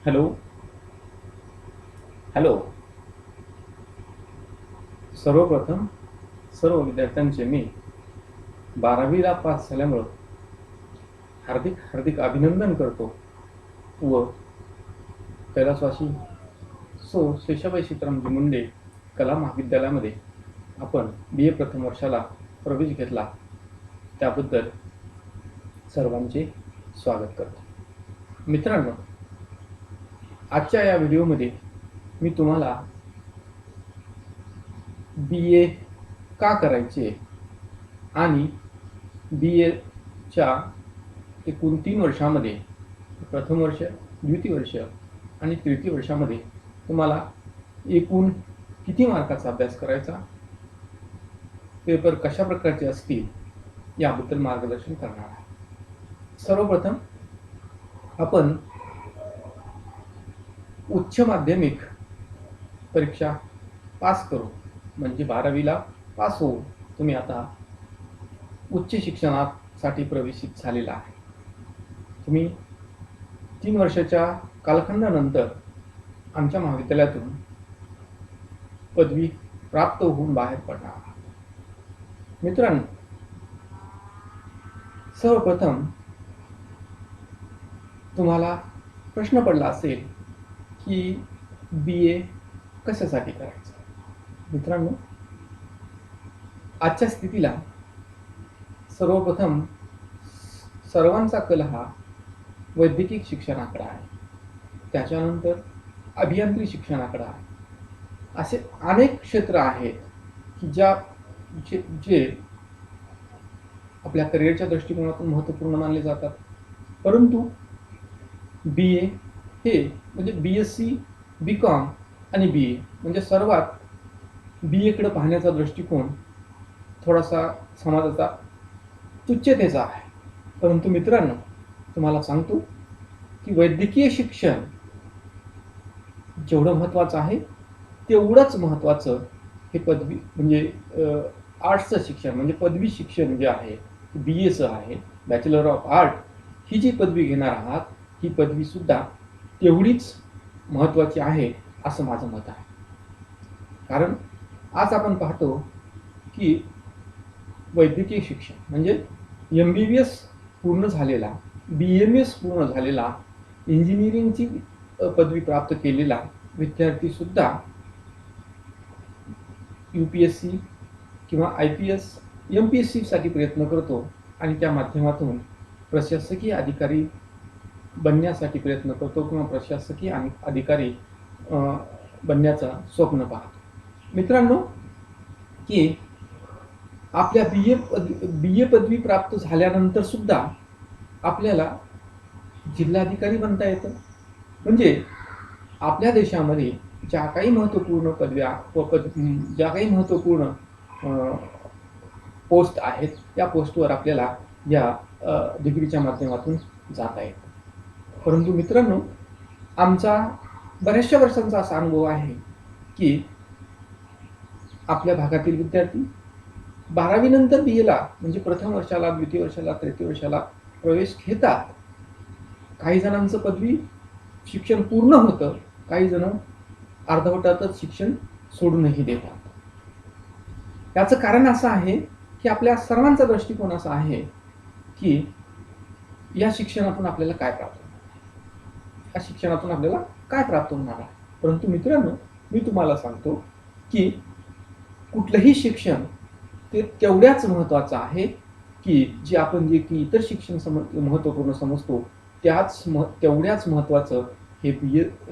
Hello. Hello. सर्वप्रथम सर्व विद्यार्थ्यांचे मी 12वीला पास झाल्यामुळं हार्दिक हार्दिक अभिनंदन करतो व कैलासवासी शेषाबाई सीतारामजी मुंडे कला महाविद्यालयामध्ये आपण BA प्रथम वर्षाला प्रवेश घेतला त्याबद्दल सर्वांचे स्वागत करतो. मित्रांनो, आजच्या या व्हिडिओमध्ये मी तुम्हाला BA का करायचे आणि BAच्या एकूण 3 वर्षामध्ये प्रथम वर्ष, द्वितीय वर्ष आणि तृतीय वर्षामध्ये तुम्हाला एकूण किती मार्काचा अभ्यास करायचा, पेपर कशा प्रकारचे असतील याबद्दल मार्गदर्शन करणार आहे. सर्वप्रथम आपण उच्च माध्यमिक परीक्षा पास करू, म्हणजे 12वीला पास होऊन तुम्ही आता उच्च शिक्षणासाठी प्रवेशित झालेला आहे. तुम्ही 3 वर्षाच्या कालखंडानंतर आमच्या महाविद्यालयातून पदवी प्राप्त होऊन बाहेर पडणार आहात. मित्रांनो, सर्वप्रथम तुम्हाला प्रश्न पडला असेल की BA कशासाठी करायचं. मित्रांनो, आजच्या स्थितीला सर्वप्रथम सर्वांचा कल हा वैद्यकीय शिक्षणाकडे आहे, त्याच्यानंतर अभियांत्रिकी शिक्षणाकडे आहे. असे अनेक क्षेत्र आहेत की जे आपल्या करिअरच्या दृष्टिकोनातून महत्त्वपूर्ण मानले जातात. परंतु BA हे म्हणजे BSc, BCom आणि BA म्हणजे सर्वात BA कडे पाहण्याचा दृष्टिकोन थोडासा समाजाचा तुच्छतेचा आहे. परंतु मित्रांनो, तुम्हाला सांगतो की वैद्यकीय शिक्षण जेवढं महत्त्वाचं आहे तेवढंच महत्त्वाचं हे पदवी म्हणजे आर्ट्सचं शिक्षण म्हणजे पदवी शिक्षण जे आहे BAचं आहे, बॅचलर ऑफ आर्ट. ही जी पदवी घेणार आहात ही पदवीसुद्धा तेवढीच महत्त्वाची आहे असं माझं मत आहे. कारण आज आपण पाहतो की वैद्यकीय शिक्षण म्हणजे MBBS पूर्ण झालेला, BMS पूर्ण झालेला, इंजिनिअरिंगची पदवी प्राप्त केलेला विद्यार्थीसुद्धा UPSC किंवा IPS, MPSCसाठी प्रयत्न करतो आणि त्या माध्यमातून प्रशासकीय अधिकारी बनण्यासाठी प्रयत्न करतो किंवा प्रशासकीय अधिकारी बनण्याचं स्वप्न पाहतो. मित्रांनो, की आपल्या BA पदवी प्राप्त झाल्यानंतर सुद्धा आपल्याला जिल्हाधिकारी बनता येतं. म्हणजे आपल्या देशामध्ये ज्या काही महत्त्वपूर्ण पदव्या ज्या काही महत्त्वपूर्ण पोस्ट आहेत त्या पोस्टवर आपल्याला या डिग्रीच्या माध्यमातून जाता येतं. परंतु मित्रांनो, आमचा बऱ्याचशा वर्षांचा असा अनुभव आहे की आपल्या भागातील विद्यार्थी 12वी नंतर BAला म्हणजे प्रथम वर्षाला, द्वितीय वर्षाला, तृतीय वर्षाला प्रवेश घेतात. काही जणांचं पदवी शिक्षण पूर्ण होतं, काही जण अर्धवटातच शिक्षण सोडूनही देतात. याचं कारण असं आहे की आपल्या सर्वांचा दृष्टिकोन असा आहे की या शिक्षणातून आपल्याला काय प्राप्त होणार, या शिक्षणातून आपल्याला काय प्राप्त होणार आहे. परंतु मित्रांनो, मी तुम्हाला सांगतो की कुठलंही शिक्षण ते तेवढ्याच महत्त्वाचं आहे की जे आपण जे की इतर शिक्षण महत्त्वपूर्ण समजतो तेवढ्याच महत्त्वाचं हे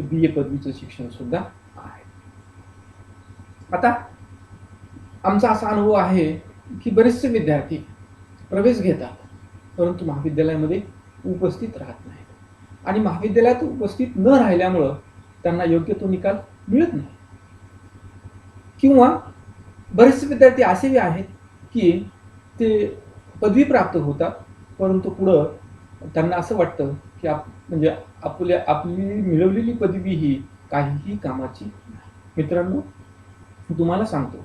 BA पदवीचं शिक्षण सुद्धा आहे. आता आमचा असा अनुभव आहे की बरेचसे विद्यार्थी प्रवेश घेतात परंतु महाविद्यालयामध्ये उपस्थित राहत नाहीत आणि महाविद्यालयात उपस्थित न राहिल्यामुळं त्यांना योग्य तो निकाल मिळत नाही. किंवा बरेचसे विद्यार्थी असेही आहेत की ते पदवी प्राप्त होतात परंतु पुढं त्यांना असं वाटतं की म्हणजे आपली मिळवलेली पदवी ही काहीही कामाची नाही. मित्रांनो, तुम्हाला सांगतो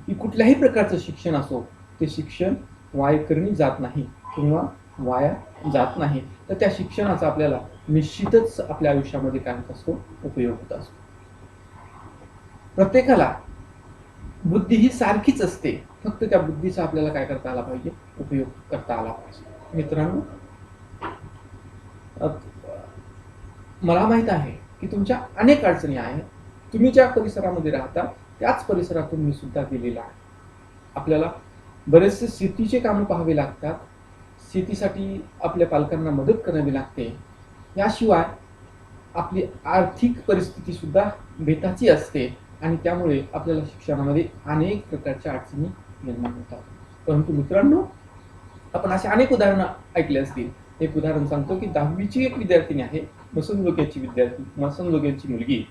की कुठल्याही प्रकारचं शिक्षण असो ते शिक्षण वाया करणी जात नाही किंवा वाया जात नाही. तर त्या शिक्षणाचा आपल्याला निश्चितच आपल्या आयुष्यामध्ये काय होत असतो, उपयोग होत असतो. प्रत्येकाला बुद्धी ही सारखीच असते, फक्त त्या बुद्धीचा आपल्याला काय करता आला पाहिजे, उपयोग करता आला पाहिजे. मित्रांनो, मला माहित आहे की तुमच्या अनेक अडचणी आहेत. तुम्ही ज्या परिसरामध्ये राहता त्याच परिसरातून मी सुद्धा गेलेला आहे. आपल्याला बरेचसे शेतीचे कामं पाहावे लागतात, शेतीसाठी आपल्या पालकांना मदत करावी लागते, याशिवाय आपली आर्थिक परिस्थिती सुद्धा बेताची असते आणि त्यामुळे आपल्याला शिक्षणामध्ये अनेक प्रकारच्या अडचणी निर्माण होतात. परंतु मित्रांनो, आपण असे अनेक उदाहरणं ऐकले असतील. एक उदाहरण सांगतो की 10वीची एक विद्यार्थिनी आहे, मसनजोग्याची मुलगी.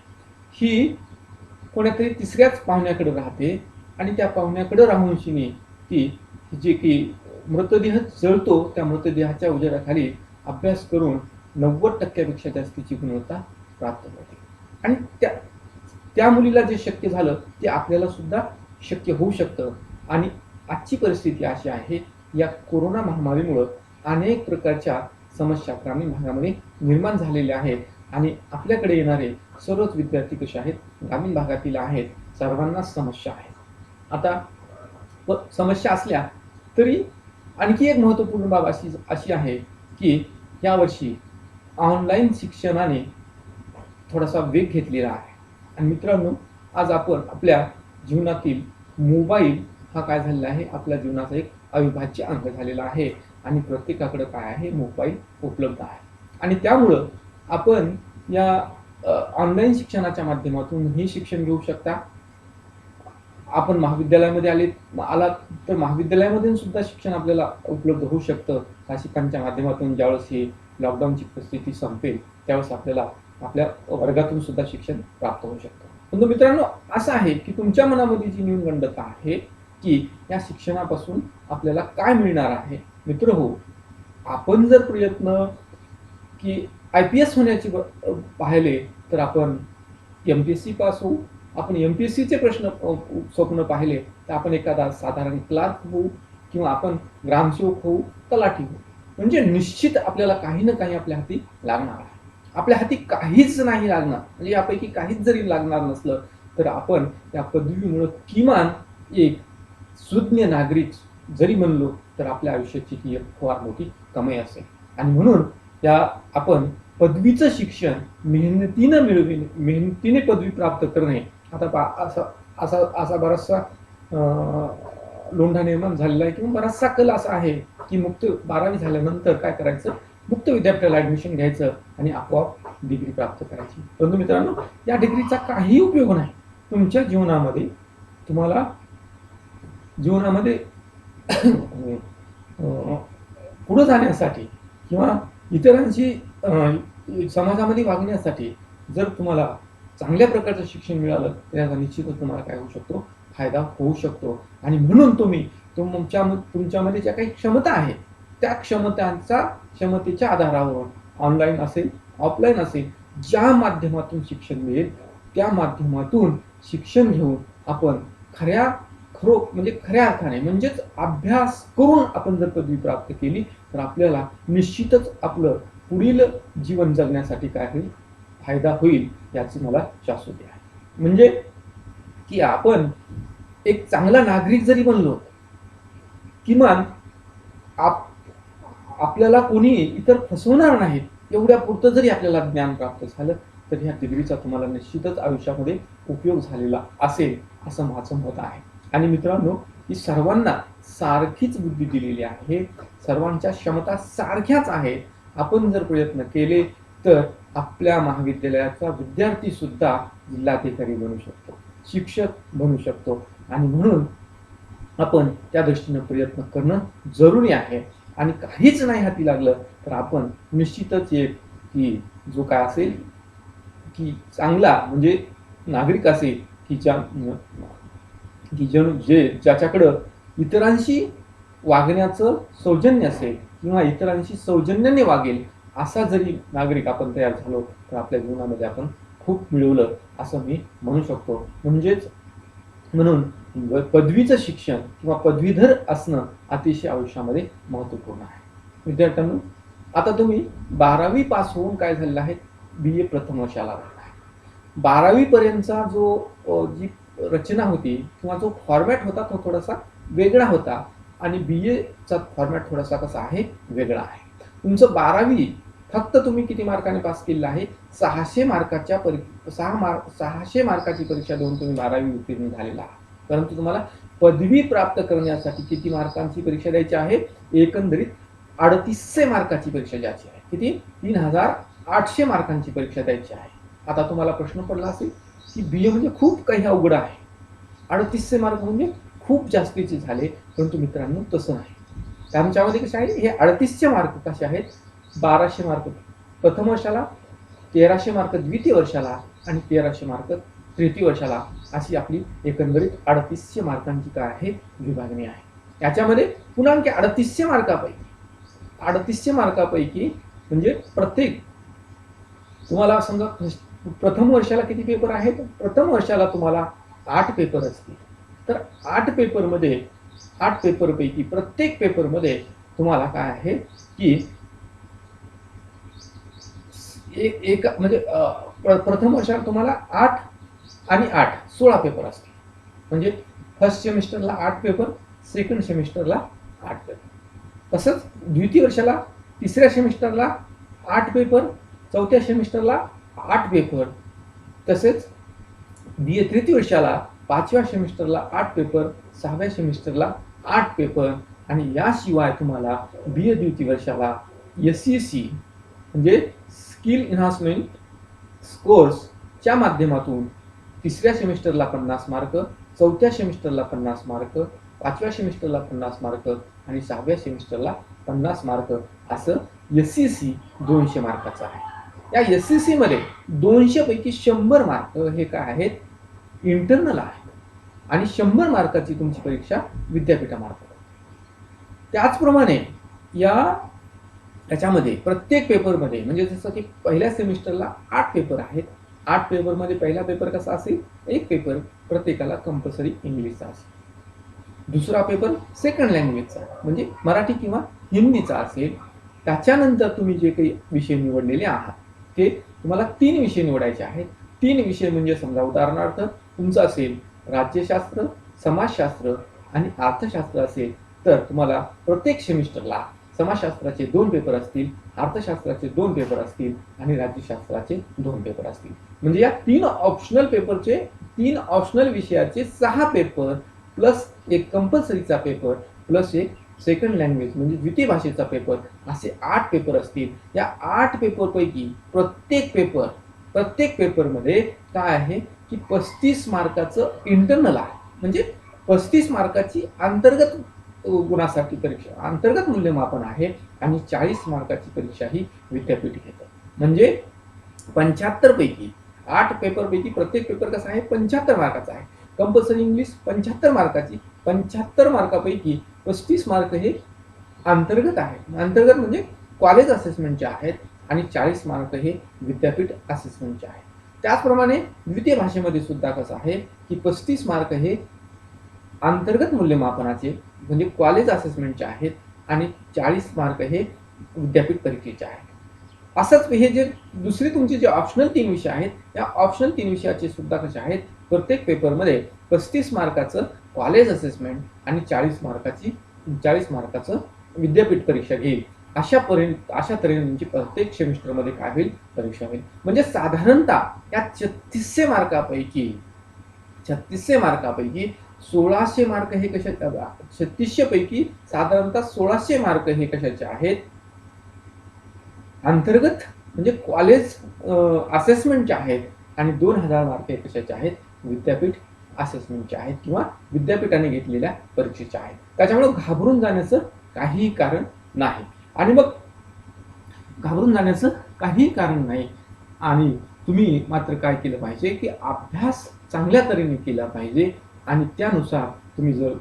ही कोणातरी तिसऱ्याच पाहुण्याकडे राहते आणि त्या पाहुण्याकडे राहून ती जे की मृतदेह जळतो त्या मृतदेहाच्या उजेडाखाली अभ्यास करून 90% जास्तीची गुणवत्ता प्राप्त होते. आणि त्या मुलीला जे शक्य झालं ते आपल्याला सुद्धा शक्य होऊ शकतं. आणि आजची परिस्थिती अशी आहे, या कोरोना महामारीमुळं अनेक प्रकारच्या समस्या ग्रामीण भागामध्ये निर्माण झालेल्या आहेत आणि आपल्याकडे येणारे सर्वच विद्यार्थी कसे आहेत, ग्रामीण भागातील आहेत. सर्वांना समस्या आहेत. आता समस्या असल्या तरी आणखी एक महत्त्वपूर्ण बाब अशी आहे की यावर्षी ऑनलाईन शिक्षणाने थोडासा वेग घेतलेला आहे. आणि मित्रांनो, आज आपण आपल्या जीवनातील मोबाईल हा काय झालेला आहे, आपल्या जीवनाचा एक अविभाज्य अंग झालेला आहे आणि प्रत्येकाकडे काय आहे, मोबाईल उपलब्ध आहे. आणि त्यामुळं आपण या ऑनलाईन शिक्षणाच्या माध्यमातून हे शिक्षण घेऊ शकता. आपण महाविद्यालयामध्ये आलात तर महाविद्यालयामध्ये सुद्धा शिक्षण आपल्याला उपलब्ध होऊ शकतं. शिक्षकांच्या माध्यमातून ज्यावेळेस ही लॉकडाऊनची परिस्थिती संपेल त्यावेळेस आपल्याला आपल्या वर्गातून सुद्धा शिक्षण प्राप्त होऊ शकतं. परंतु मित्रांनो, असं आहे की तुमच्या मनामध्ये जी न्यूनगंडता आहे की या शिक्षणापासून आपल्याला काय मिळणार आहे. मित्र हो, आपण जर प्रयत्न की IPS होण्याची पाहिले तर आपण MPSC पास होऊ. आपण MPSCचे प्रश्न स्वप्न पाहिले तर आपण एखादा साधारण क्लार्क होऊ किंवा आपण ग्रामसेवक होऊ, तलाठी होऊ. म्हणजे निश्चित आपल्याला काही ना काही आपल्या हाती लागणार आहे. आपल्या हाती काहीच नाही लागणार, म्हणजे यापैकी काहीच जरी लागणार नसलं तर आपण त्या पदवीमुळे किमान एक सुज्ञ नागरिक जरी बनलो तर आपल्या आयुष्याची ही एक फार मोठी कमाई असेल. आणि म्हणून आपण पदवीचं शिक्षण मेहनतीने पदवी प्राप्त करणे. आता असा बराचसा लोंढा निर्माण झालेला आहे किंवा बराचसा कल असा आहे की 12वी झाल्यानंतर काय करायचं, मुक्त विद्यापीठाला ऍडमिशन घ्यायचं आणि आपोआप डिग्री प्राप्त करायची. परंतु मित्रांनो, या डिग्रीचा काही उपयोग नाही. तुमच्या जीवनामध्ये तुम्हाला पुढे जाण्यासाठी किंवा इतरांशी समाजामध्ये वागण्यासाठी जर तुम्हाला चांगल्या प्रकारचं शिक्षण मिळालं तर याचा निश्चितच तुम्हाला काय होऊ शकतो, फायदा होऊ शकतो. आणि म्हणून तुमच्यामध्ये ज्या काही क्षमता आहेत त्या क्षमतेच्या आधारावर ऑनलाईन असेल ऑफलाईन असेल ज्या माध्यमातून शिक्षण मिळेल त्या माध्यमातून शिक्षण घेऊन आपण खऱ्या अर्थाने म्हणजेच अभ्यास करून आपण जर पदवी प्राप्त केली तर आपल्याला निश्चितच आपलं पुढील जीवन जगण्यासाठी काय होईल, फायदा होईल याची मला शाश्वती आहे. म्हणजे की आपण एक चांगला नागरिक जरी बनलो, किमान आपल्याला कोणी इतर फसवणार नाही एवढ्या पुरतं जरी आपल्याला ज्ञान प्राप्त झालं तर ह्या डिग्रीचा तुम्हाला निश्चितच आयुष्यामध्ये उपयोग झालेला असेल असं माझं मत आहे. आणि मित्रांनो, ही सर्वांना सारखीच बुद्धी दिलेली आहे, सर्वांच्या क्षमता सारख्याच आहेत. आपण जर प्रयत्न केले तर आपल्या महाविद्यालयाचा विद्यार्थी सुद्धा जिल्हाधिकारी बनू शकतो, शिक्षक बनू शकतो. आणि म्हणून आपण त्या दृष्टीने प्रयत्न करणं जरुरी आहे. आणि काहीच नाही हाती लागलं तर आपण निश्चितच की जो काय असेल की चांगला म्हणजे नागरिक असेल की ज्याच्याकडं इतरांशी वागण्याचं सौजन्य असेल किंवा इतरांशी सौजन्याने वागेल असा जरी नागरिक आपण तयार झालो तर आपल्या जीवनामध्ये आपण खूप मिळवलं असं मी म्हणू शकतो. म्हणून पदवीचं शिक्षण किंवा पदवीधर असणं अतिशय आयुष्यामध्ये महत्त्वपूर्ण आहे. विद्यार्थ्यांनो, आता तुम्ही 12वी पास होऊन काय झालेलं आहे, BA प्रथम वर्षाला आलेला आहे. 12वी पर्यंतचा जो जी रचना होती किंवा जो फॉर्मॅट होता तो थोडासा वेगळा होता आणि BAचा फॉर्मॅट थोडासा कसा आहे, वेगळा आहे. तुमचं 12वी फक्त तुम्ही किती मार्काने पास केलेलं आहे, 600 मार्काच्या 600 मार्काची परीक्षा देऊन तुम्ही 12वी उत्तीर्ण झालेला आहात. परंतु तुम्हाला पदवी प्राप्त करण्यासाठी किती मार्कांची परीक्षा द्यायची आहे, एकंदरीत 3800 मार्काची परीक्षा द्यायची आहे. किती? 3800 मार्कांची परीक्षा द्यायची आहे. आता तुम्हाला प्रश्न पडला असेल की BA म्हणजे खूप काही अवघड आहे, 3800 मार्क म्हणजे खूप जास्तीचे झाले. परंतु मित्रांनो तसं नाही. त्यांच्यामध्ये कसे आहे, हे 3800 मार्क कसे आहेत, 1200 मार्क प्रथम वर्षाला, 1300 मार्क द्वितीय वर्षाला आणि 1300 मार्क तृतीय वर्षाला, अशी आपली एकंदरीत 3800 मार्कांची काय आहे, विभागणी आहे. याच्यामध्ये पुन्हा आणखी 3800 मार्कापैकी म्हणजे प्रत्येक तुम्हाला समजा प्रथम वर्षाला किती पेपर आहेत, प्रथम वर्षाला तुम्हाला 8 पेपर असतील. तर 8 पेपरपैकी प्रत्येक पेपरमध्ये तुम्हाला काय आहे की एक म्हणजे प्रथम वर्षाला तुम्हाला 8 आणि 8 16 पेपर असतील. म्हणजे फर्स्ट सेमिस्टरला 8 पेपर, सेकंड सेमिस्टरला 8 पेपर. तसंच द्वितीय वर्षाला तिसऱ्या सेमिस्टरला 8 पेपर, चौथ्या सेमिस्टरला 8 पेपर. तसेच BA तृतीय वर्षाला 5व्या सेमिस्टरला 8 पेपर, 6व्या सेमिस्टरला 8 पेपर आणि याशिवाय तुम्हाला BA द्वितीय वर्षाला SEC म्हणजे स्किल एन्हान्समेंट कोर्सच्या माध्यमातून तिसऱ्या सेमिस्टरला 50 मार्क, चौथ्या सेमिस्टरला 50 मार्क, 5व्या सेमिस्टरला 50 मार्क आणि 6व्या सेमिस्टरला 50 मार्क, असं SEC 200 मार्काचं आहे. या SEC मध्ये 200 पैकी 100 मार्क हे काय आहेत, इंटरनल आहेत आणि 100 मार्काची तुमची परीक्षा विद्यापीठामार्फत. त्याचप्रमाणे याच्यामध्ये प्रत्येक पेपरमध्ये म्हणजे जसं की पहिल्या सेमिस्टरला 8 पेपर आहेत. 8 पेपरमध्ये पहिला पेपर कसा असेल, एक पेपर प्रत्येकाला कंपल्सरी इंग्लिशचा असेल. दुसरा पेपर सेकंड लँग्वेजचा म्हणजे मराठी किंवा हिंदीचा असेल. त्याच्यानंतर तुम्ही जे काही विषय निवडलेले आहात ते तुम्हाला 3 विषय निवडायचे आहेत. 3 विषय म्हणजे समजा उदाहरणार्थ तुमचं असेल राज्यशास्त्र, समाजशास्त्र आणि अर्थशास्त्र असेल तर तुम्हाला प्रत्येक सेमिस्टरला समाजशास्त्राचे 2 पेपर असतील, अर्थशास्त्राचे 2 पेपर असतील आणि राज्यशास्त्राचे 2 पेपर असतील. म्हणजे या 3 ऑप्शनल विषयाचे 6 पेपर प्लस एक कंपल्सरीचा पेपर प्लस एक सेकंड लँग्वेज म्हणजे द्वितीय भाषेचा पेपर, असे 8 पेपर असतील. या 8 पेपरपैकी प्रत्येक पेपरमध्ये काय आहे की 35 मार्काचं इंटरनल आहे. म्हणजे 35 मार्काची अंतर्गत गुणासाठी परीक्षा, अंतर्गत मूल्यमापन आहे आणि 40 मार्काची परीक्षा ही विद्यापीठ घेतं. म्हणजे 75 पैकी 8 पेपरपैकी प्रत्येक पेपर कसा आहे, 75 मार्काचा आहे. कंपल्सरी इंग्लिश 75 मार्काची, 75 मार्कापैकी 35 मार्क हे अंतर्गत आहे. अंतर्गत म्हणजे कॉलेज असेसमेंटचे आहेत आणि 40 मार्क हे विद्यापीठ असेसमेंटचे आहेत. त्याचप्रमाणे द्वितीय भाषेमध्ये सुद्धा कसं आहे की 35 मार्क हे अंतर्गत मूल्यमापनाचे म्हणजे कॉलेज असेसमेंटचे आहेत आणि 40 मार्क हे विद्यापीठ परीक्षेचे आहेत. असंच हे जे दुसरे तुमचे जे ऑप्शनल 3 विषय आहेत, या ऑप्शनल 3 विषयाचे सुद्धा कसे आहेत, प्रत्येक पेपरमध्ये 35 मार्काचं कॉलेज असेसमेंट आणि 40 मार्काचं विद्यापीठ परीक्षा घेईल. अशा तऱ्हेने तुमची प्रत्येक सेमिस्टरमध्ये काय होईल, परीक्षा होईल. म्हणजे साधारणतः या 3600 मार्कापैकी 1600 मार्क हे कशा, 3600 पैकी साधारणतः 1600 मार्क हे कशाचे आहेत, अंतर्गत म्हणजे कॉलेज असेसमेंटचे आहेत आणि 2000 मार्क हे कशाचे आहेत, विद्यापीठ असेसमेंटचे आहेत किंवा विद्यापीठाने घेतलेल्या परीक्षेचे आहेत. त्याच्यामुळे घाबरून जाण्याचं काहीही कारण नाही. आणि मग घाबरून जाण्याचं काहीही कारण नाही. आणि तुम्ही मात्र काय केलं पाहिजे की अभ्यास चांगल्या तऱ्हेने केला पाहिजे आणि त्यानुसार तुम्ही जर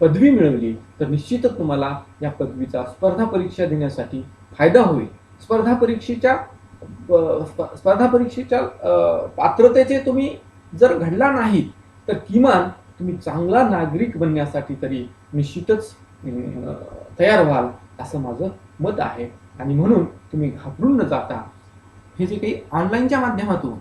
पदवी मिळवली तर निश्चितच तुम्हाला या पदवीचा स्पर्धा परीक्षा देण्यासाठी फायदा होईल. स्पर्धा परीक्षेच्या पात्रतेचे तुम्ही जर घडला नाही तर किमान तुम्ही चांगला नागरिक बनण्यासाठी तरी निश्चितच तयार व्हाल असं माझं मत आहे. आणि म्हणून तुम्ही घाबरून न जाता हे जे काही ऑनलाईनच्या माध्यमातून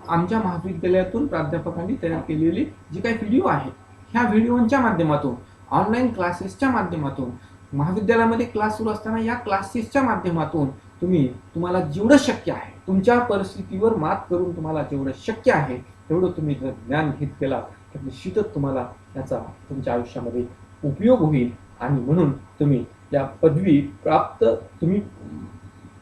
आमच्या महाविद्यालयातून प्राध्यापकांनी तयार केलेली जी काही व्हिडिओ आहे, ह्या व्हिडिओच्या माध्यमातून, ऑनलाईन क्लासेसच्या माध्यमातून, महाविद्यालयामध्ये क्लास सुरू असताना या क्लासेसच्या माध्यमातून तुम्हाला जेवढं शक्य आहे, तुमच्या परिस्थितीवर मात करून तुम्हाला जेवढं शक्य आहे तेवढं तुम्ही जर ज्ञान घेत गेला तर निश्चितच तुम्हाला याचा तुमच्या आयुष्यामध्ये उपयोग होईल. आणि म्हणून तुम्ही या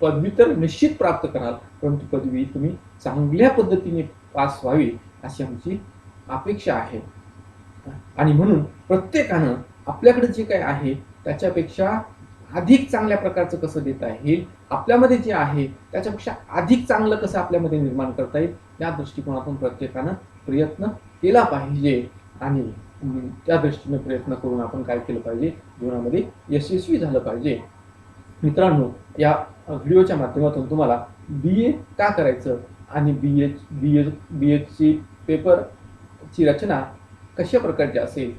पदवी तर निश्चित प्राप्त कराल, परंतु पदवी तुम्ही चांगल्या पद्धतीने पास व्हावी अशी आमची अपेक्षा आहे. आणि म्हणून प्रत्येकानं आपल्याकडे जे काही आहे त्याच्यापेक्षा अधिक चांगल्या प्रकारचं कसं देता येईल, आपल्यामध्ये जे आहे त्याच्यापेक्षा अधिक चांगलं कसं आपल्यामध्ये निर्माण करता येईल, या दृष्टिकोनातून प्रत्येकानं प्रयत्न केला पाहिजे. आणि त्या दृष्टीने प्रयत्न करून आपण काय केलं पाहिजे, जीवनामध्ये यशस्वी झालं पाहिजे. मित्रांनो, या व्हिडिओच्या माध्यमातून तुम्हाला BA का करायचं आणि BAची पेपरची रचना कशा प्रकारची असेल,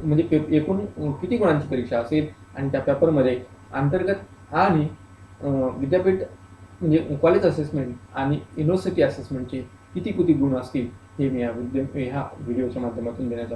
म्हणजे एकूण किती गुणांची परीक्षा असेल आणि त्या पेपरमध्ये अंतर्गत आणि विद्यापीठ म्हणजे कॉलेज असेसमेंट आणि युनिव्हर्सिटी असेसमेंटचे किती किती गुण असतील हे मी ह्या व्हिडिओच्या माध्यमातून देण्याचा